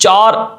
4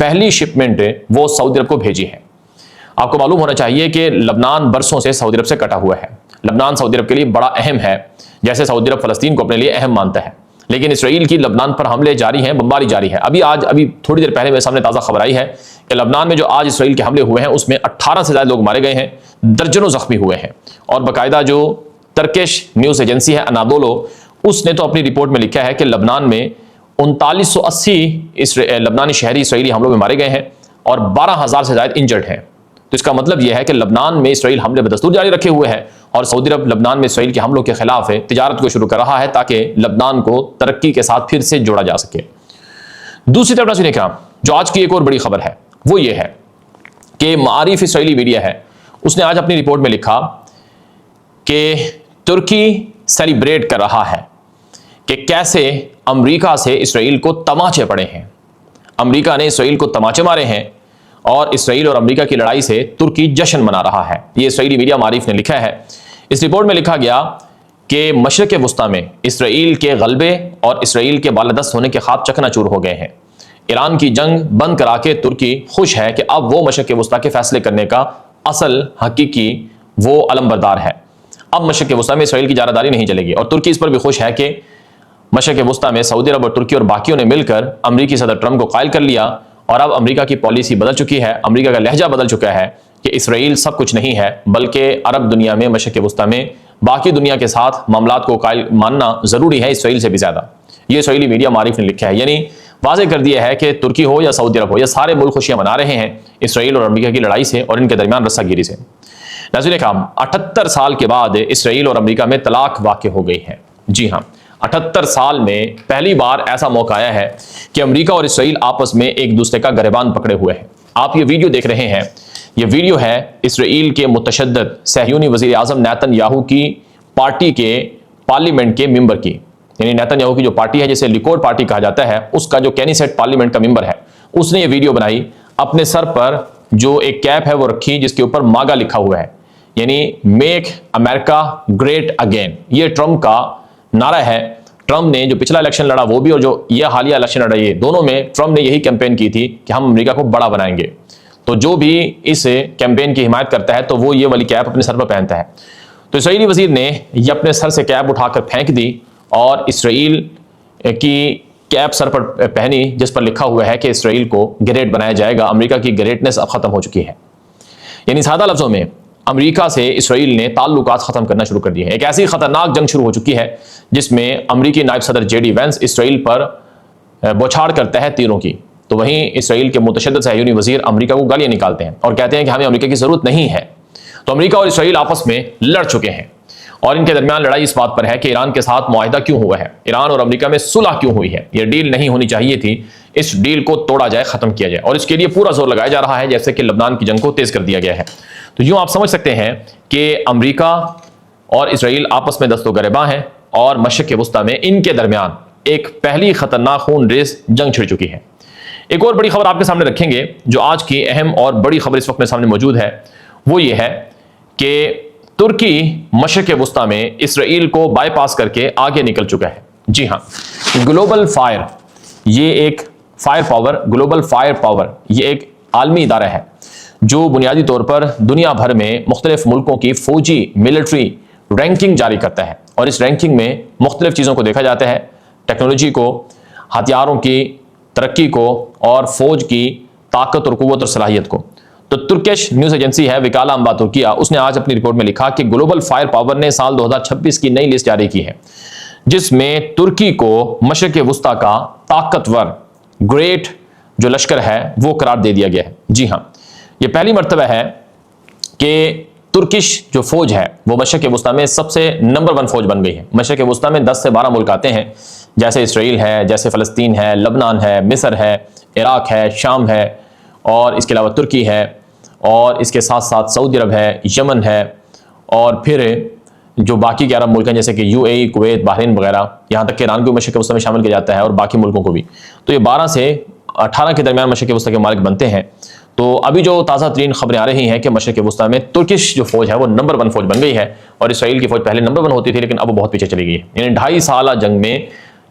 پہلی شپمنٹ وہ سعودی عرب کو بھیجی ہے۔ آپ کو معلوم ہونا چاہیے کہ لبنان برسوں سے سعودی عرب سے کٹا ہوا ہے۔ لبنان سعودی عرب کے لیے بڑا اہم ہے، جیسے سعودی عرب فلسطین کو اپنے لیے اہم مانتا ہے، لیکن اسرائیل کی لبنان پر حملے جاری ہیں، بمباری جاری ہے۔ ابھی تھوڑی دیر پہلے میرے سامنے تازہ خبر آئی ہے کہ لبنان میں جو آج اسرائیل کے حملے ہوئے ہیں اس میں 18 سے زیادہ لوگ مارے گئے ہیں، درجنوں زخمی ہوئے ہیں۔ اور باقاعدہ جو ترکش نیوز ایجنسی ہے انادولو، اس نے تو اپنی رپورٹ میں لکھا ہے کہ لبنان میں 3980 لبنانی شہری اسرائیلی حملوں میں مارے گئے ہیں اور 12,000 سے زائد انجرڈ ہیں۔ تو اس کا مطلب یہ ہے کہ لبنان میں اسرائیل حملے بدستور جاری رکھے ہوئے ہے اور سعودی عرب لبنان میں اسرائیل کے حملوں کے خلاف تجارت کو شروع کر رہا ہے تاکہ لبنان کو ترقی کے ساتھ پھر سے جوڑا جا سکے۔ دوسری طرف ناظرین کرام، جو آج کی ایک اور بڑی خبر ہے وہ یہ ہے کہ معارف اسرائیلی میڈیا ہے، اس نے آج اپنی رپورٹ میں لکھا کہ ترکی سیلیبریٹ کر رہا ہے کہ کیسے امریکہ سے اسرائیل کو تماچے پڑے ہیں۔ امریکہ نے اسرائیل کو تماچے مارے ہیں اور اسرائیل اور امریکہ کی لڑائی سے ترکی جشن منا رہا ہے۔ یہ اسرائیلی میڈیا معارف نے لکھا ہے۔ اس رپورٹ میں لکھا گیا کہ مشرق وسطیٰ میں اسرائیل کے غلبے اور اسرائیل کے بالادست ہونے کے خواب چکنا چور ہو گئے ہیں۔ ایران کی جنگ بند کرا کے ترکی خوش ہے کہ اب وہ مشرق وسطیٰ کے فیصلے کرنے کا اصل حقیقی وہ علم بردار ہے۔ اب مشرق وسطیٰ میں اسرائیل کی جانبداری نہیں چلے گی، اور ترکی اس پر بھی خوش ہے کہ مشرق وسطیٰ میں سعودی عرب اور ترکی اور باقیوں نے مل کر امریکی صدر ٹرمپ کو قائل کر لیا، اور اب امریکہ کی پالیسی بدل چکی ہے، امریکہ کا لہجہ بدل چکا ہے کہ اسرائیل سب کچھ نہیں ہے، بلکہ عرب دنیا میں مشرق وسطیٰ میں باقی دنیا کے ساتھ معاملات کو قائل ماننا ضروری ہے اسرائیل سے بھی زیادہ۔ یہ اسرائیلی میڈیا معارف نے لکھا ہے، یعنی واضح کر دیا ہے کہ ترکی ہو یا سعودی عرب ہو، یہ سارے ملک خوشیاں منا رہے ہیں اسرائیل اور امریکہ کی لڑائی سے اور ان کے درمیان رسہ گیری سے۔ ناظرین کرام، 78 سال کے بعد اسرائیل اور امریکہ میں طلاق واقع ہو گئی ہے۔ جی ہاں، 78 سال میں پہلی بار ایسا موقع آیا ہے کہ امریکہ اور اسرائیل آپس میں ایک دوسرے کا گریبان پکڑے ہوئے ہیں۔ آپ یہ ویڈیو دیکھ رہے ہیں، یہ ویڈیو ہے اسرائیل کے متشدد صہیونی وزیر اعظم نیتن یاہو کی پارٹی کے پارلیمنٹ کے ممبر کی، یعنی نیتن یاہو کی جو پارٹی ہے جسے لیکوڈ پارٹی کہا جاتا ہے، اس کا جو کینیسیٹ پارلیمنٹ کا ممبر ہے، اس نے یہ ویڈیو بنائی، اپنے سر پر جو ایک کیپ ہے وہ رکھی جس کے اوپر ماگا لکھا ہوا ہے، یعنی میک امریکہ گریٹ اگین۔ یہ ٹرمپ کا نعرہ ہے۔ ٹرمپ نے جو پچھلا الیکشن لڑا وہ بھی، اور جو یہ حالیہ الیکشن لڑا یہ دونوں میں ٹرمپ نے یہی کیمپین کی تھی کہ ہم امریکہ کو بڑا بنائیں گے۔ تو جو بھی اس کیمپین کی حمایت کرتا ہے تو وہ یہ والی کیپ اپنے سر پر پہنتا ہے۔ تو اسرائیلی وزیر نے یہ اپنے سر سے کیپ اٹھا کر پھینک دی اور اسرائیل کی کیپ سر پر پہنی جس پر لکھا ہوا ہے کہ اسرائیل کو گریٹ بنایا جائے گا، امریکہ کی گریٹنس اب ختم ہو چکی ہے۔ یعنی سادہ لفظوں میں امریکہ سے اسرائیل نے تعلقات ختم کرنا شروع کر دیے ہیں۔ ایک ایسی خطرناک جنگ شروع ہو چکی ہے جس میں امریکی نائب صدر جے ڈی وینس اسرائیل پر بوچھاڑ کرتا ہے تیروں کی، تو وہیں اسرائیل کے متشدد صہیونی وزیر امریکہ کو گالیاں نکالتے ہیں اور کہتے ہیں کہ ہمیں امریکہ کی ضرورت نہیں ہے۔ تو امریکہ اور اسرائیل آپس میں لڑ چکے ہیں اور ان کے درمیان لڑائی اس بات پر ہے کہ ایران کے ساتھ معاہدہ کیوں ہوا ہے، ایران اور امریکہ میں صلح کیوں ہوئی ہے، یہ ڈیل نہیں ہونی چاہیے تھی، اس ڈیل کو توڑا جائے، ختم کیا جائے، اور اس کے لیے پورا زور لگایا جا رہا ہے جیسے کہ لبنان کی جنگ کو تیز کر دیا گیا ہے۔ تو یوں آپ سمجھ سکتے ہیں کہ امریکہ اور اسرائیل آپس میں دست و گریباں ہیں اور مشرق وسطیٰ میں ان کے درمیان ایک پہلی خطرناک خون ریز جنگ چھڑ چکی ہے۔ ایک اور بڑی خبر آپ کے سامنے رکھیں گے، جو آج کی اہم اور بڑی خبر اس وقت میرے سامنے موجود ہے، وہ یہ ہے کہ ترکی مشرق وسطیٰ میں اسرائیل کو بائی پاس کر کے آگے نکل چکا ہے۔ جی ہاں، گلوبل فائر، یہ ایک fire power, global fire power یہ ایک عالمی ادارہ ہے جو بنیادی طور پر دنیا بھر میں مختلف ملکوں کی فوجی ملٹری رینکنگ جاری کرتا ہے، اور اس رینکنگ میں مختلف چیزوں کو دیکھا جاتا ہے، ٹیکنالوجی کو، ہتھیاروں کی ترقی کو، اور فوج کی طاقت اور قوت اور صلاحیت کو۔ تو ترکش نیوز ایجنسی ہے وکالہ انباء ترکیہ، اس نے آج اپنی رپورٹ میں لکھا کہ گلوبل فائر پاور نے سال 2026 کی نئی لسٹ جاری کی ہے جس میں ترکی کو مشرق وسطیٰ کا طاقتور گریٹ جو لشکر ہے وہ قرار دے دیا گیا ہے۔ جی ہاں، یہ پہلی مرتبہ ہے کہ ترکش جو فوج ہے وہ مشرق وسطیٰ میں سب سے نمبر 1 فوج بن گئی ہے۔ مشرق وسطیٰ میں 10 سے 12 ملک آتے ہیں، جیسے اسرائیل ہے، جیسے فلسطین ہے، لبنان ہے، مصر ہے، عراق ہے، شام ہے، اور اس کے علاوہ ترکی ہے، اور اس کے ساتھ ساتھ سعودی عرب ہے، یمن ہے، اور پھر جو باقی کے عرب ملک ہیں جیسے کہ you a E, Kuwait, Bahrain وغیرہ، یہاں تک کہ ایران کو مشرق وسطیٰ میں شامل کیا جاتا ہے اور باقی ملکوں کو بھی۔ تو یہ 12 سے 18 کے درمیان مشرق وسطیٰ کے ممالک بنتے ہیں۔ تو ابھی جو تازہ ترین خبریں آ رہی ہیں کہ مشرق وسطیٰ میں ترکش جو فوج ہے وہ نمبر 1 فوج بن گئی ہے، اور اسرائیل کی فوج پہلے نمبر 1 ہوتی تھی لیکن اب وہ بہت پیچھے چلی گئی ہے۔ یعنی 2.5 سالہ جنگ میں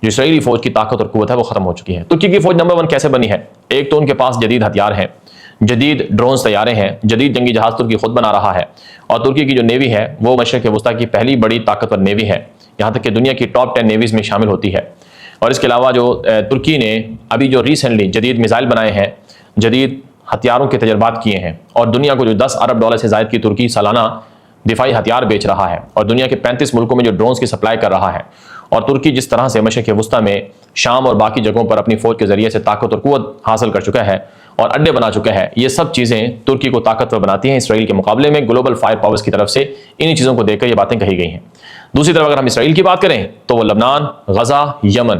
جو اسرائیلی فوج کی طاقت اور قوت ہے وہ ختم ہو چکی ہے۔ ترکی کی فوج نمبر 1 کیسے بنی ہے؟ ایک تو ان کے پاس جدید ہتھیار ہیں، جدید ڈرونز طیارے ہیں، جدید جنگی جہاز ترکی خود بنا رہا ہے، اور ترکی کی جو نیوی ہے وہ مشرق وسطیٰ کی پہلی بڑی طاقتور نیوی ہے، یہاں تک کہ دنیا کی ٹاپ 10 نیویز میں شامل ہوتی ہے۔ اور اس کے علاوہ جو ترکی نے ابھی جو ریسنٹلی جدید میزائل بنائے ہیں، جدید ہتھیاروں کے تجربات کیے ہیں، اور دنیا کو جو 10 ارب ڈالر سے زائد کی ترکی سالانہ دفاعی ہتھیار بیچ رہا ہے، اور دنیا کے 35 ملکوں میں جو ڈرونز کی سپلائی کر رہا ہے، اور ترکی جس طرح سے مشرق وسطیٰ میں شام اور باقی جگہوں پر اپنی فوج کے ذریعے سے طاقت اور قوت حاصل کر چکا ہے اور اڈے بنا چکا ہے، یہ سب چیزیں ترکی کو طاقتور بناتی ہیں اسرائیل کے مقابلے میں۔ گلوبل فائر پاورز کی طرف سے انہی چیزوں کو دیکھ کر یہ باتیں کہی گئی ہیں۔ دوسری طرف اگر ہم اسرائیل کی بات کریں تو وہ لبنان، غزہ، یمن،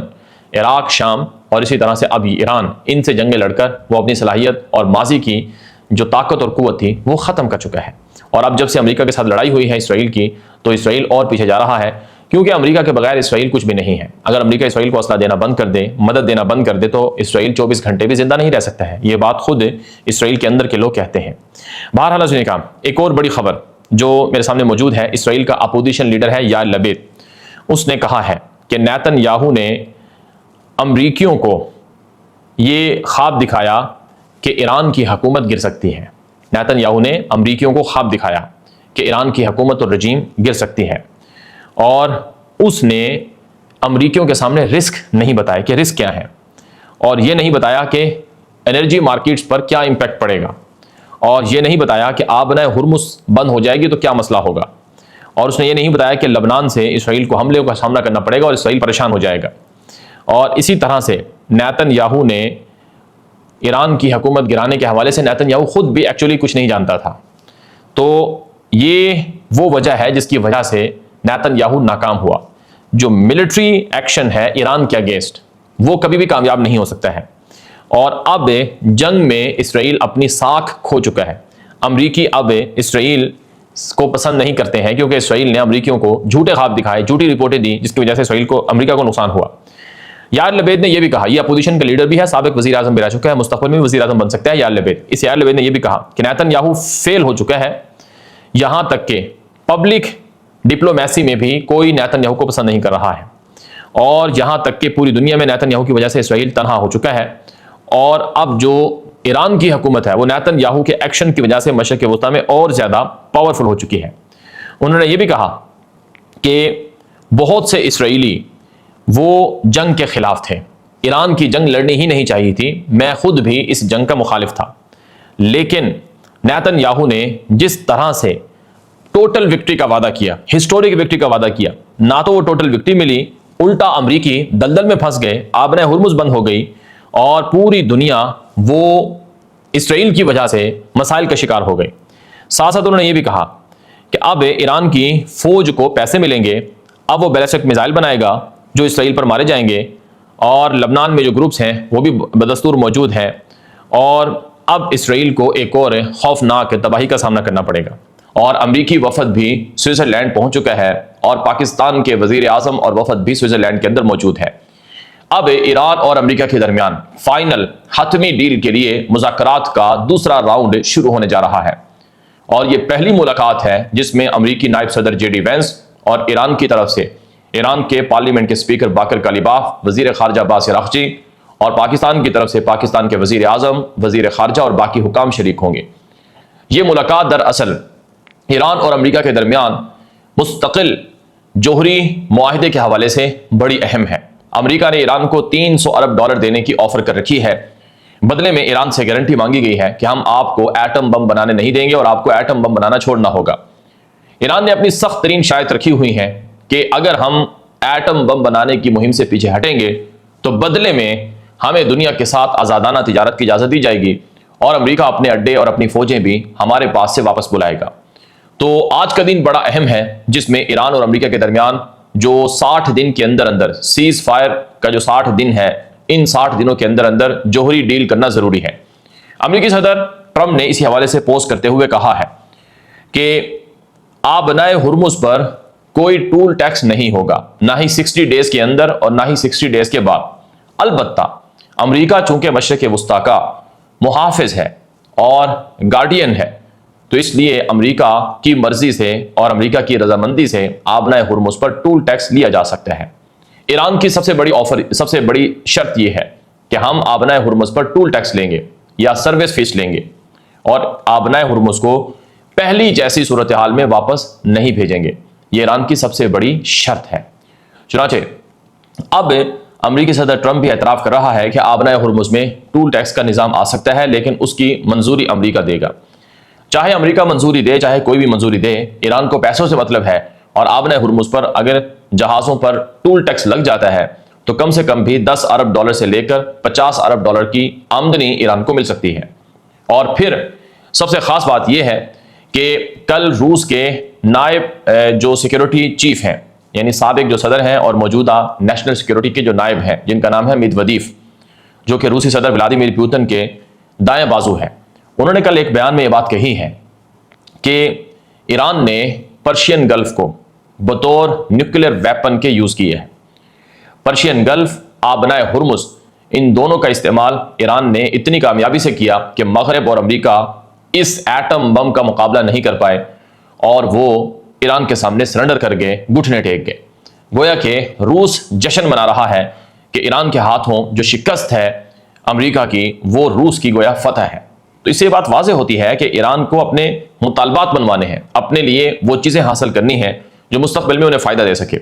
عراق، شام اور اسی طرح سے اب ایران، ان سے جنگیں لڑ کر وہ اپنی صلاحیت اور ماضی کی جو طاقت اور قوت تھی وہ ختم کر چکا ہے۔ اور اب جب سے امریکہ کے ساتھ لڑائی ہوئی ہے اسرائیل کی، تو اسرائیل اور پیچھے جا رہا ہے، کیونکہ امریکہ کے بغیر اسرائیل کچھ بھی نہیں ہے۔ اگر امریکہ اسرائیل کو اسلحہ دینا بند کر دے، مدد دینا بند کر دے، تو اسرائیل 24 گھنٹے بھی زندہ نہیں رہ سکتا ہے۔ یہ بات خود اسرائیل کے اندر کے لوگ کہتے ہیں۔ بہرحال سنیے کا ایک اور بڑی خبر جو میرے سامنے موجود ہے، اسرائیل کا اپوزیشن لیڈر ہے یائر لپیڈ، اس نے کہا ہے کہ نیتن یاہو نے امریکیوں کو یہ خواب دکھایا کہ ایران کی حکومت گر سکتی ہے۔ نیتن یاہو نے امریکیوں کو خواب دکھایا کہ ایران کی حکومت اور رجیم گر سکتی ہے، اور اس نے امریکیوں کے سامنے رسک نہیں بتایا کہ رسک کیا ہے، اور یہ نہیں بتایا کہ انرجی مارکیٹس پر کیا امپیکٹ پڑے گا، اور یہ نہیں بتایا کہ آبنۂ ہرمز بند ہو جائے گی تو کیا مسئلہ ہوگا، اور اس نے یہ نہیں بتایا کہ لبنان سے اسرائیل کو حملے کا سامنا کرنا پڑے گا اور اسرائیل پریشان ہو جائے گا۔ اور اسی طرح سے نیتن یاہو نے ایران کی حکومت گرانے کے حوالے سے، نیتن یاہو خود بھی ایکچولی کچھ نہیں جانتا تھا، تو یہ وہ وجہ ہے جس کی وجہ سے نیتن یاہو ناکام ہوا۔ جو ملٹری ایکشن ہے ایران کے اگینسٹ، وہ کبھی بھی کامیاب نہیں ہو سکتا ہے، اور اب جنگ میں اسرائیل اپنی ساکھ کھو چکا ہے۔ امریکی اب اسرائیل کو پسند نہیں کرتے ہیں، کیونکہ اسرائیل نے امریکیوں کو جھوٹے خواب دکھائے، جھوٹی رپورٹیں دی، جس کی وجہ سے اسرائیل کو، امریکہ کو نقصان ہوا۔ یائر لپیڈ نے یہ بھی کہا، یہ اپوزیشن کا لیڈر بھی ہے، سابق وزیر اعظم بھی رہ چکا ہے، مستقبل میں وزیر اعظم بن سکتا ہے یائر لپیڈ۔ اس یائر لپیڈ نے یہ بھی کہا کہ نیتن یاہو فیل ہو چکا ہے، یہاں تک کہ پبلک ڈپلومیسی میں بھی کوئی نیتن یاہو کو پسند نہیں کر رہا ہے، اور یہاں تک کہ پوری دنیا میں نیتن یاہو کی وجہ سے اسرائیل تنہا ہو چکا ہے، اور اب جو ایران کی حکومت ہے وہ نیتن یاہو کے ایکشن کی وجہ سے مشرق وسطیٰ میں اور زیادہ پاورفل ہو چکی ہے۔ انہوں نے یہ بھی کہا کہ بہت سے اسرائیلی وہ جنگ کے خلاف تھے، ایران کی جنگ لڑنی ہی نہیں چاہیے تھی، میں خود بھی اس جنگ کا مخالف تھا، لیکن نیتن یاہو نے جس طرح سے ٹوٹل وکٹری کا وعدہ کیا، ہسٹورک وکٹری کا وعدہ کیا، نہ تو وہ ٹوٹل وکٹری ملی، الٹا امریکی دلدل میں پھنس گئے، آبنۂ ہرمز بند ہو گئی، اور پوری دنیا وہ اسرائیل کی وجہ سے مسائل کا شکار ہو گئی۔ ساتھ ساتھ انہوں نے یہ بھی کہا کہ اب ایران کی فوج کو پیسے ملیں گے، اب وہ بیلسٹک میزائل بنائے گا جو اسرائیل پر مارے جائیں گے، اور لبنان میں جو گروپس ہیں وہ بھی بدستور موجود ہیں، اور اب اسرائیل کو ایک اور خوفناک تباہی کا سامنا کرنا پڑے گا۔ اور امریکی وفد بھی سوئٹزرلینڈ پہنچ چکا ہے، اور پاکستان کے وزیر اعظم اور وفد بھی سوئٹزرلینڈ کے اندر موجود ہے۔ اب ایران اور امریکہ کے درمیان فائنل حتمی ڈیل کے لیے مذاکرات کا دوسرا راؤنڈ شروع ہونے جا رہا ہے، اور یہ پہلی ملاقات ہے جس میں امریکی نائب صدر جے ڈی وینس اور ایران کی طرف سے ایران کے پارلیمنٹ کے اسپیکر باقر کالیباف، وزیر خارجہ عباس عراقچی، اور پاکستان کی طرف سے پاکستان کے وزیر اعظم، وزیر خارجہ اور باقی حکام شریک ہوں گے۔ یہ ملاقات دراصل ایران اور امریکہ کے درمیان مستقل جوہری معاہدے کے حوالے سے بڑی اہم ہے۔ امریکہ نے ایران کو $300 ارب دینے کی آفر کر رکھی ہے، بدلے میں ایران سے گارنٹی مانگی گئی ہے کہ ہم آپ کو ایٹم بم بنانے نہیں دیں گے اور آپ کو ایٹم بم بنانا چھوڑنا ہوگا۔ ایران نے اپنی سخت ترین شرائط رکھی ہوئی ہیں کہ اگر ہم ایٹم بم بنانے کی مہم سے پیچھے ہٹیں گے تو بدلے میں ہمیں دنیا کے ساتھ آزادانہ تجارت کی اجازت دی جائے گی، اور امریکہ اپنے اڈے اور اپنی فوجیں بھی ہمارے پاس سے واپس بلائے گا۔ تو آج کا دن بڑا اہم ہے، جس میں ایران اور امریکہ کے درمیان جو 60 دن کے اندر اندر سیز فائر کا جو 60 دن ہے، ان 60 دنوں کے اندر اندر جوہری ڈیل کرنا ضروری ہے۔ امریکی صدر ٹرمپ نے اسی حوالے سے پوسٹ کرتے ہوئے کہا ہے کہ آبنائے ہرمز پر کوئی ٹول ٹیکس نہیں ہوگا، نہ ہی 60 ڈیز کے اندر اور نہ ہی 60 ڈیز کے بعد۔ البتہ امریکہ چونکہ مشرق وسطیٰ کا محافظ ہے اور گارڈین ہے، تو اس لیے امریکہ کی مرضی سے اور امریکہ کی رضامندی سے آبنائے ہرمز پر ٹول ٹیکس لیا جا سکتا ہے۔ ایران کی سب سے بڑی شرط یہ ہے کہ ہم آبنائے ہرمز پر ٹول ٹیکس لیں گے یا سروس فیس لیں گے اور آبنائے ہرمز کو پہلی جیسی صورتحال میں واپس نہیں بھیجیں گے. یہ ایران کی سب سے بڑی شرط ہے. چنانچہ اب امریکی صدر ٹرمپ بھی اعتراف کر رہا ہے کہ آبنائے ہرمز میں ٹول ٹیکس کا نظام آ سکتا ہے، لیکن اس کی منظوری امریکہ دے گا. چاہے امریکہ منظوری دے چاہے کوئی بھی منظوری دے، ایران کو پیسوں سے مطلب ہے، اور آبنائے ہرمز پر اگر جہازوں پر ٹول ٹیکس لگ جاتا ہے تو کم سے کم بھی $10 ارب سے لے کر $50 ارب کی آمدنی ایران کو مل سکتی ہے. اور پھر سب سے خاص بات یہ ہے کہ کل روس کے نائب جو سیکیورٹی چیف ہیں، یعنی سابق جو صدر ہیں اور موجودہ نیشنل سیکیورٹی کے جو نائب ہیں، جن کا نام ہے میدودیف، جو کہ روسی صدر ولادیمیر پوتن کے دائیں بازو ہیں، انہوں نے کل ایک بیان میں یہ بات کہی ہے کہ ایران نے پرشین گلف کو بطور نیوکلیر ویپن کے یوز کیے ہیں. پرشین گلف، آبنائے ہرمز، ان دونوں کا استعمال ایران نے اتنی کامیابی سے کیا کہ مغرب اور امریکہ اس ایٹم بم کا مقابلہ نہیں کر پائے اور وہ ایران کے سامنے سرنڈر کر گئے، گھٹنے ٹیک گئے. گویا کہ روس جشن منا رہا ہے کہ ایران کے ہاتھوں جو شکست ہے امریکہ کی، وہ روس کی گویا فتح ہے. تو اس سے یہ بات واضح ہوتی ہے کہ ایران کو اپنے مطالبات منوانے ہیں، اپنے لیے وہ چیزیں حاصل کرنی ہیں جو مستقبل میں انہیں فائدہ دے سکے.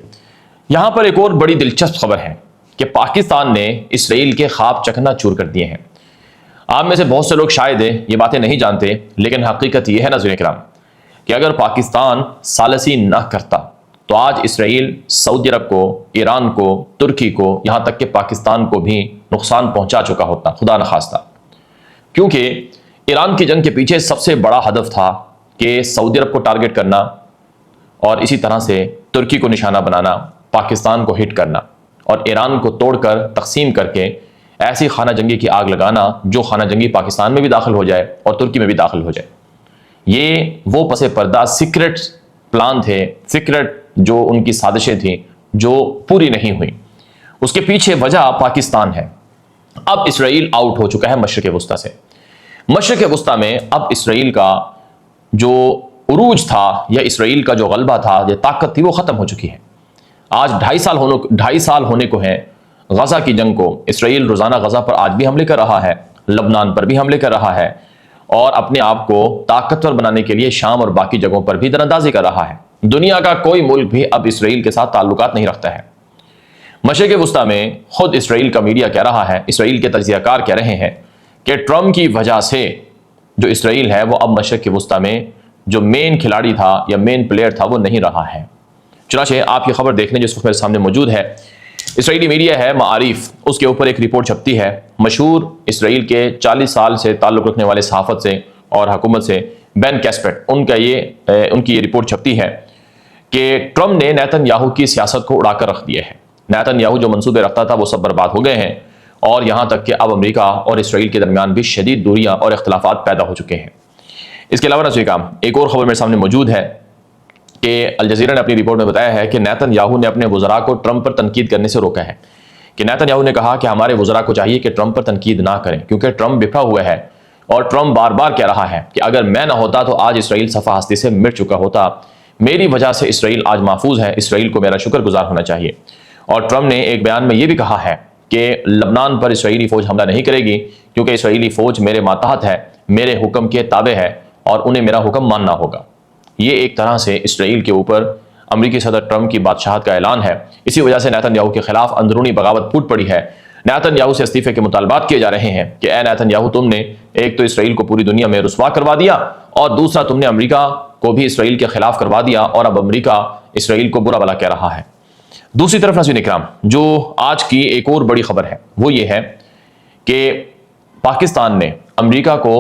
یہاں پر ایک اور بڑی دلچسپ خبر ہے کہ پاکستان نے اسرائیل کے خواب چکنا چور کر دیے ہیں. آپ میں سے بہت سے لوگ شاید یہ باتیں نہیں جانتے، لیکن حقیقت یہ ہے ناظرین کرام کہ اگر پاکستان ثالثی نہ کرتا تو آج اسرائیل سعودی عرب کو، ایران کو، ترکی کو، یہاں تک کہ پاکستان کو بھی نقصان پہنچا چکا ہوتا، خدا نخواستہ. کیونکہ ایران کی جنگ کے پیچھے سب سے بڑا ہدف تھا کہ سعودی عرب کو ٹارگٹ کرنا اور اسی طرح سے ترکی کو نشانہ بنانا، پاکستان کو ہٹ کرنا اور ایران کو توڑ کر تقسیم کر کے ایسی خانہ جنگی کی آگ لگانا جو خانہ جنگی پاکستان میں بھی داخل ہو جائے اور ترکی میں بھی داخل ہو جائے. یہ وہ پس پردہ سیکرٹ پلان تھے، سیکرٹ جو ان کی سازشیں تھیں جو پوری نہیں ہوئی. اس کے پیچھے وجہ پاکستان ہے. اب اسرائیل آؤٹ ہو چکا ہے مشرق وسطیٰ سے. مشرق وسطیٰ میں اب اسرائیل کا جو عروج تھا یا اسرائیل کا جو غلبہ تھا، یہ طاقت تھی، وہ ختم ہو چکی ہے. آج 2.5 سال ہونے کو ہیں غزہ کی جنگ کو. اسرائیل روزانہ غزہ پر آج بھی حملے کر رہا ہے، لبنان پر بھی حملے کر رہا ہے اور اپنے آپ کو طاقتور بنانے کے لیے شام اور باقی جگہوں پر بھی دراندازی کر رہا ہے. دنیا کا کوئی ملک بھی اب اسرائیل کے ساتھ تعلقات نہیں رکھتا ہے. مشرق وسطیٰ میں خود اسرائیل کا میڈیا کہہ رہا ہے، اسرائیل کے تجزیہ کار کہہ رہے ہیں کہ ٹرمپ کی وجہ سے جو اسرائیل ہے وہ اب مشرق وسطیٰ میں جو مین کھلاڑی تھا یا مین پلیئر تھا وہ نہیں رہا ہے. چنانچہ آپ یہ خبر دیکھ لیں جس وقت میرے سامنے موجود ہے. اسرائیلی میڈیا ہے معارف، اس کے اوپر ایک رپورٹ چھپتی ہے مشہور اسرائیل کے 40 سال سے تعلق رکھنے والے صحافت سے اور حکومت سے بین کیسپٹ، ان کی یہ رپورٹ چھپتی ہے کہ ٹرمپ نے نیتن یاہو کی سیاست کو اڑا کر رکھ دیا ہے. نیتن یاہو جو منصوبے رکھتا تھا وہ سب برباد ہو گئے ہیں اور یہاں تک کہ اب امریکہ اور اسرائیل کے درمیان بھی شدید دوریاں اور اختلافات پیدا ہو چکے ہیں. اس کے علاوہ ناظرین ایک اور خبر میرے سامنے موجود ہے کہ الجزیرہ نے اپنی رپورٹ میں بتایا ہے کہ نیتن یاہو نے اپنے وزراء کو ٹرمپ پر تنقید کرنے سے روکا ہے. کہ نیتن یاہو نے کہا کہ ہمارے وزراء کو چاہیے کہ ٹرمپ پر تنقید نہ کریں کیونکہ ٹرمپ بکھرا ہوا ہے اور ٹرمپ بار بار کہہ رہا ہے کہ اگر میں نہ ہوتا تو آج اسرائیل صفحہ ہستی سے مٹ چکا ہوتا. میری وجہ سے اسرائیل آج محفوظ ہے، اسرائیل کو میرا شکر گزار ہونا چاہیے. اور ٹرمپ نے ایک بیان میں یہ بھی کہا ہے کہ لبنان پر اسرائیلی فوج حملہ نہیں کرے گی کیونکہ اسرائیلی فوج میرے ماتحت ہے، میرے حکم کے تابع ہے اور انہیں میرا حکم ماننا ہوگا. یہ ایک طرح سے اسرائیل کے اوپر امریکی صدر ٹرمپ کی بادشاہت کا اعلان ہے. اسی وجہ سے نیتن یاہو کے خلاف اندرونی بغاوت پھوٹ پڑی ہے. نیتن یاہو سے استعفے کے مطالبات کیے جا رہے ہیں کہ اے نیتن یاہو، تم نے ایک تو اسرائیل کو پوری دنیا میں رسوا کروا دیا اور دوسرا تم نے امریکہ کو بھی اسرائیل کے خلاف کروا دیا اور اب امریکہ اسرائیل کو برا بھلا کہہ رہا ہے. دوسری طرف ناظرین اکرام جو آج کی ایک اور بڑی خبر ہے وہ یہ ہے کہ پاکستان نے امریکہ کو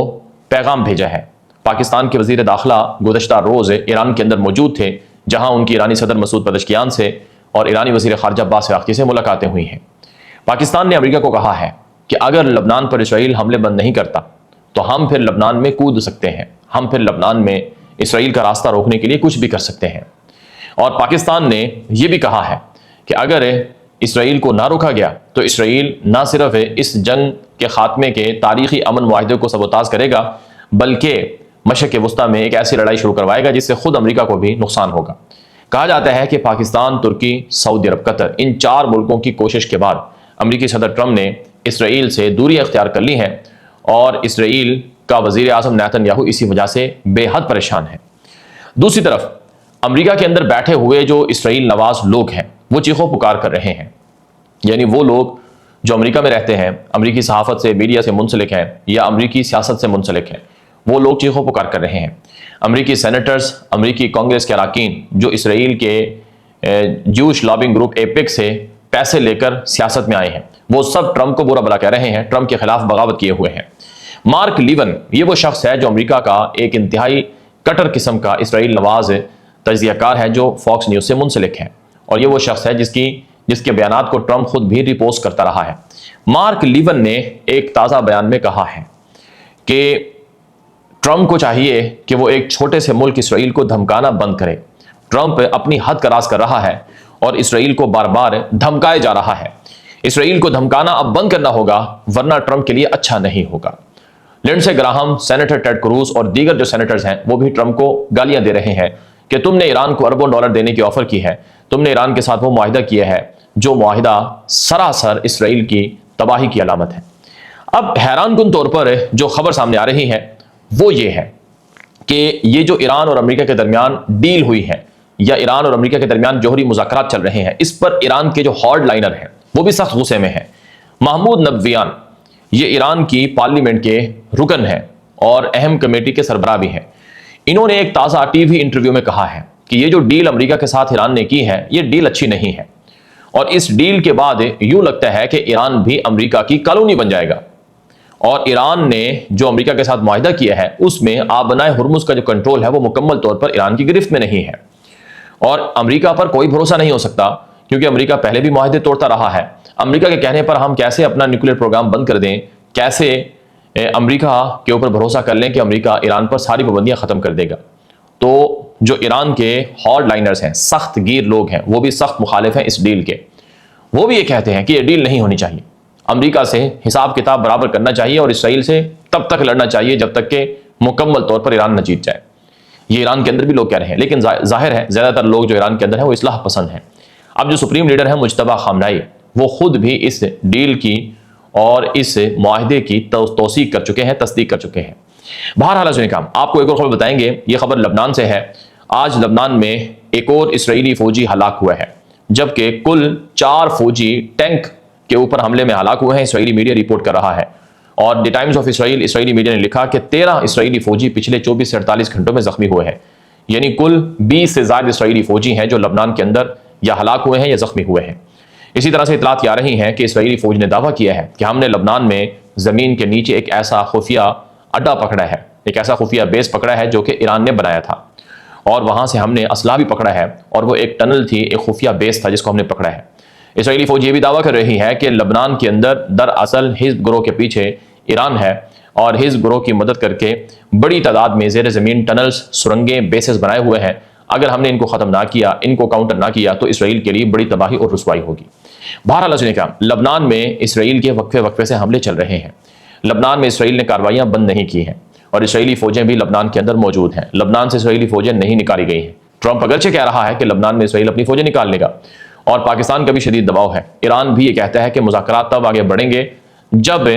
پیغام بھیجا ہے. پاکستان کے وزیر داخلہ گزشتہ روز ایران کے اندر موجود تھے جہاں ان کی ایرانی صدر مسعود پزشکیان سے اور ایرانی وزیر خارجہ عباس عراقچی سے ملاقاتیں ہوئی ہیں. پاکستان نے امریکہ کو کہا ہے کہ اگر لبنان پر اسرائیل حملے بند نہیں کرتا تو ہم پھر لبنان میں کود سکتے ہیں، ہم پھر لبنان میں اسرائیل کا راستہ روکنے کے لیے کچھ بھی کر سکتے ہیں. اور پاکستان نے یہ بھی کہا ہے کہ اگر اسرائیل کو نہ روکا گیا تو اسرائیل نہ صرف اس جنگ کے خاتمے کے تاریخی امن معاہدے کو سبوتاژ کرے گا بلکہ مشرق وسطیٰ میں ایک ایسی لڑائی شروع کروائے گا جس سے خود امریکہ کو بھی نقصان ہوگا. کہا جاتا ہے کہ پاکستان، ترکی، سعودی عرب، قطر، ان 4 ملکوں کی کوشش کے بعد امریکی صدر ٹرمپ نے اسرائیل سے دوری اختیار کر لی ہے اور اسرائیل کا وزیر اعظم نیتن یاہو اسی وجہ سے بے حد پریشان ہے۔ دوسری طرف امریکہ کے اندر بیٹھے ہوئے جو اسرائیل نواز لوگ ہیں وہ چیخو پکار کر رہے ہیں، یعنی وہ لوگ جو امریکہ میں رہتے ہیں، امریکی صحافت سے، میڈیا سے منسلک ہیں یا امریکی سیاست سے منسلک ہیں، وہ لوگ چیخو پکار کر رہے ہیں۔ امریکی سینیٹرز، امریکی کانگریس کے اراکین جو اسرائیل کے جوش لابنگ گروپ ایپیک سے پیسے لے کر سیاست میں آئے ہیں، وہ سب ٹرمپ کو برا بلا کہہ رہے ہیں، ٹرمپ کے خلاف بغاوت کیے ہوئے ہیں۔ مارک لیون یہ وہ شخص ہے جو امریکہ کا ایک انتہائی کٹر قسم کا اسرائیل نواز تجزیہ کار ہے جو فاکس نیوز سے منسلک ہے، اور یہ وہ شخص ہے جس کے بیانات کو ٹرمپ خود بھی ریپوسٹ کرتا رہا ہے۔ مارک لیون نے ایک تازہ بیان میں کہا ہے کہ ٹرمپ کو چاہیے کہ وہ ایک چھوٹے سے ملک اسرائیل کو دھمکانا بند کرے۔ ٹرمپ اپنی حد کا راز کر رہا ہے اور اسرائیل کو بار بار دھمکائے جا رہا ہے۔ اسرائیل کو دھمکانا اب بند کرنا ہوگا ورنہ ٹرمپ کے لیے اچھا نہیں ہوگا۔ لنڈسے گراہم، سینیٹر ٹیڈ کروز اور دیگر جو سینیٹرز ہیں وہ بھی ٹرمپ کو گالیاں دے رہے ہیں کہ تم نے ایران کو اربوں ڈالر دینے کی آفر کی ہے، تم نے ایران کے ساتھ وہ معاہدہ کیا ہے جو معاہدہ سراسر اسرائیل کی تباہی کی علامت ہے۔ اب حیران کن طور پر جو خبر سامنے آ رہی ہے وہ یہ ہے کہ یہ جو ایران اور امریکہ کے درمیان ڈیل ہوئی ہے یا ایران اور امریکہ کے درمیان جوہری مذاکرات چل رہے ہیں، اس پر ایران کے جو ہارڈ لائنر ہیں وہ بھی سخت غصے میں ہیں۔ محمود نبویان یہ ایران کی پارلیمنٹ کے رکن ہیں اور اہم کمیٹی کے سربراہ بھی ہیں۔ انہوں نے ایک تازہ ٹی وی انٹرویو میں کہا ہے کہ یہ جو ڈیل امریکہ کے ساتھ ایران نے کی ہے یہ ڈیل اچھی نہیں ہے، اور اس ڈیل کے بعد یوں لگتا ہے کہ ایران بھی امریکہ کی کالونی بن جائے گا، اور ایران نے جو امریکہ کے ساتھ معاہدہ کیا ہے اس میں آبنائے ہرمز کا جو کنٹرول ہے وہ مکمل طور پر ایران کی گرفت میں نہیں ہے، اور امریکہ پر کوئی بھروسہ نہیں ہو سکتا کیونکہ امریکہ پہلے بھی معاہدے توڑتا رہا ہے۔ امریکہ کے کہنے پر ہم کیسے اپنا نیوکلیر پروگرام بند کر دیں، کیسے امریکہ کے اوپر بھروسہ کر لیں کہ امریکہ ایران پر ساری پابندیاں ختم کر دے گا؟ تو جو ایران کے ہارڈ لائنرز ہیں، سخت گیر لوگ ہیں، وہ بھی سخت مخالف ہیں اس ڈیل کے۔ وہ بھی یہ کہتے ہیں کہ یہ ڈیل نہیں ہونی چاہیے، امریکہ سے حساب کتاب برابر کرنا چاہیے اور اسرائیل سے تب تک لڑنا چاہیے جب تک کہ مکمل طور پر ایران نہ جیت جائے۔ یہ ایران کے اندر بھی لوگ کہہ رہے ہیں، لیکن ظاہر ہے زیادہ تر لوگ جو ایران کے اندر ہیں وہ اصلاح پسند ہیں۔ اب جو سپریم لیڈر ہیں مجتبیٰ خامنائی، وہ خود بھی اس ڈیل کی اور اس معاہدے کی توثیق کر چکے ہیں، تصدیق کر چکے ہیں۔ بہرحال سنیں کام، آپ کو ایک اور خبر بتائیں گے، یہ خبر لبنان سے ہے۔ آج لبنان میں ایک اور اسرائیلی فوجی ہلاک ہوا ہے، جبکہ کل 4 فوجی ٹینک کے اوپر حملے میں ہلاک ہوئے ہیں، اسرائیلی میڈیا رپورٹ کر رہا ہے۔ اور دی ٹائمز آف اسرائیل اسرائیلی میڈیا نے لکھا کہ 13 اسرائیلی فوجی پچھلے 24 سے 48 گھنٹوں میں زخمی ہوئے ہیں، یعنی کل 20 سے زائد اسرائیلی فوجی ہیں جو لبنان کے اندر یا ہلاک ہوئے ہیں یا زخمی ہوئے ہیں۔ اسی طرح سے اطلاعات آ رہی ہیں کہ اسرائیلی فوج نے دعویٰ کیا ہے کہ ہم نے لبنان میں زمین کے نیچے ایک ایسا خفیہ اڈا پکڑا ہے، ایک ایسا خفیہ بیس پکڑا ہے جو کہ ایران نے بنایا تھا، اور وہاں سے ہم نے اسلحہ بھی پکڑا ہے، اور وہ ایک ٹنل تھی، ایک خفیہ بیس تھا جس کو ہم نے پکڑا ہے۔ اسرائیلی فوج یہ بھی دعویٰ کر رہی ہے کہ لبنان کے اندر دراصل حزب گروہ کے پیچھے ایران ہے، اور حزب گروہ کی مدد کر کے بڑی تعداد میں زیر زمین ٹنلز، سرنگیں، بیسز بنائے ہوئے ہیں۔ اگر ہم نے ان کو ختم نہ کیا، ان کو کاؤنٹر نہ کیا تو اسرائیل کے لیے بڑی تباہی اور رسوائی ہوگی۔ بہرحال سنیں کیا، لبنان میں اسرائیل کے وقفے سے حملے چل رہے ہیں۔ لبنان میں اسرائیل نے کارروائیاں بند نہیں کی ہیں اور اسرائیلی فوجیں بھی لبنان کے اندر موجود ہیں۔ لبنان سے اسرائیلی فوجیں نہیں نکالی گئی ہیں۔ ٹرمپ اگرچہ کہہ رہا ہے کہ لبنان میں اسرائیل اپنی فوجیں نکال لے گا، اور پاکستان کا بھی شدید دباؤ ہے۔ ایران بھی یہ کہتا ہے کہ مذاکرات تب آگے بڑھیں گے جب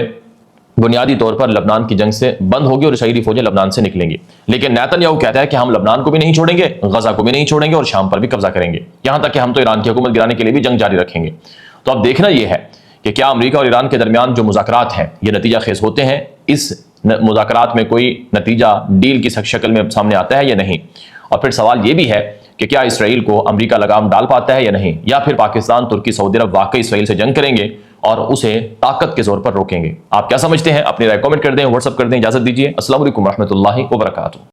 بنیادی طور پر لبنان کی جنگ سے بند ہوگی اور اسرائیلی فوجیں لبنان سے نکلیں گی۔ لیکن نیتن یاہو کہتا ہے کہ ہم لبنان کو بھی نہیں چھوڑیں گے، غزہ کو بھی نہیں چھوڑیں گے، اور شام پر بھی قبضہ کریں گے، یہاں تک کہ ہم تو ایران کی حکومت گرانے کے لیے بھی جنگ جاری رکھیں گے۔ تو اب دیکھنا یہ ہے کہ کیا امریکہ اور ایران کے درمیان جو مذاکرات ہیں یہ نتیجہ خیز ہوتے ہیں، اس مذاکرات میں کوئی نتیجہ ڈیل کی شکل میں سامنے آتا ہے یا نہیں، اور پھر سوال یہ بھی ہے کہ کیا اسرائیل کو امریکہ لگام ڈال پاتا ہے یا نہیں، یا پھر پاکستان، ترکی، سعودی عرب واقعی اسرائیل سے جنگ کریں گے اور اسے طاقت کے زور پر روکیں گے۔ آپ کیا سمجھتے ہیں؟ اپنی رائے کامنٹ کر دیں، واٹس ایپ کر دیں۔ اجازت دیجیے، السلام علیکم ورحمۃ اللہ وبرکاتہ۔